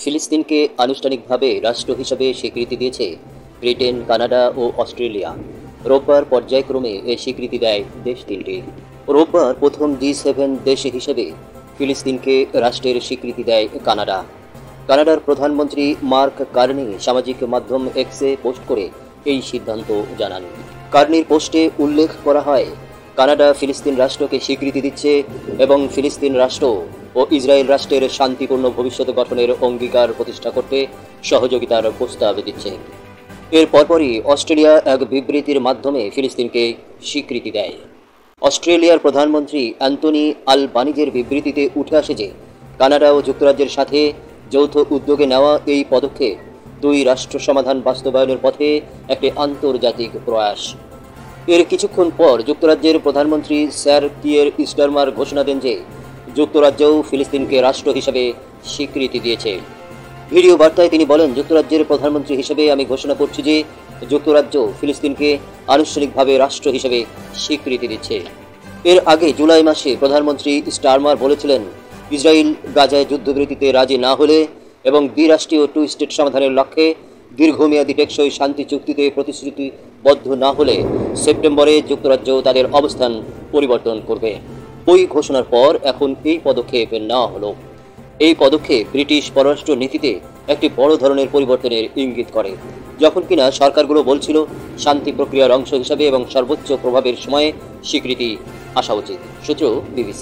ফিলিস্তিনকে আনুষ্ঠানিকভাবে রাষ্ট্র হিসেবে স্বীকৃতি দিয়েছে ব্রিটেন, কানাডা ও অস্ট্রেলিয়া। রোববার পর্যায়ক্রমে এ স্বীকৃতি দেয় দেশ তিনটি। রোববার প্রথম G7 দেশ হিসেবে ফিলিস্তিনকে রাষ্ট্রের স্বীকৃতি দেয় কানাডা। কানাডার প্রধানমন্ত্রী মার্ক কার্নি সামাজিক মাধ্যম এক্সে পোস্ট করে এই সিদ্ধান্ত জানান। কার্নির পোস্টে উল্লেখ করা হয়, কানাডা ফিলিস্তিন রাষ্ট্রকে স্বীকৃতি দিচ্ছে এবং ফিলিস্তিন রাষ্ট্র ও ইসরায়েল রাষ্ট্রের শান্তিপূর্ণ ভবিষ্যৎ গঠনের অঙ্গীকার প্রতিষ্ঠা করতে সহযোগিতার প্রস্তাব দিচ্ছে। এর পরপরই অস্ট্রেলিয়া এক বিবৃতির মাধ্যমে ফিলিস্তিনকে স্বীকৃতি দেয়। অস্ট্রেলিয়ার প্রধানমন্ত্রী অ্যান্টনি আলবানিজের বিবৃতিতে উঠে আসে যে কানাডা ও যুক্তরাজ্যের সাথে যৌথ উদ্যোগে নেওয়া এই পদক্ষেপ দুই রাষ্ট্র সমাধান বাস্তবায়নের পথে একটি আন্তর্জাতিক প্রয়াস। এর কিছুক্ষণ পর যুক্তরাজ্যের প্রধানমন্ত্রী স্যার কিয়ের স্টারমার ঘোষণা দেন যে যুক্তরাজ্যও ফিলিস্তিনকে রাষ্ট্র হিসেবে স্বীকৃতি দিয়েছে। ভিডিও বার্তায় তিনি বলেন, যুক্তরাজ্যের প্রধানমন্ত্রী হিসেবে আমি ঘোষণা করছি যে যুক্তরাজ্য ফিলিস্তিনকে আনুষ্ঠানিকভাবে রাষ্ট্র হিসেবে স্বীকৃতি দিচ্ছে। এর আগে জুলাই মাসে প্রধানমন্ত্রী স্টারমার বলেছিলেন, ইসরায়েল গাজায় যুদ্ধবিরতিতে রাজি না হলে এবং দ্বিরাষ্ট্রীয় টু স্টেট সমাধানের লক্ষ্যে দীর্ঘমেয়াদী টেকসই শান্তি চুক্তিতে প্রতিশ্রুতিবদ্ধ না হলে সেপ্টেম্বরে যুক্তরাজ্য তাদের অবস্থান পরিবর্তন করবে। ওই ঘোষণার পর এখন এই পদক্ষেপ নেওয়া হলো। এই পদক্ষেপ ব্রিটিশ পররাষ্ট্র নীতিতে একটি বড় ধরনের পরিবর্তনের ইঙ্গিত করে, যখন কিনা সরকারগুলো বলছিল শান্তি প্রক্রিয়ার অংশ হিসাবে এবং সর্বোচ্চ প্রভাবের সময়ে স্বীকৃতি আসা উচিত। সূত্র BBC।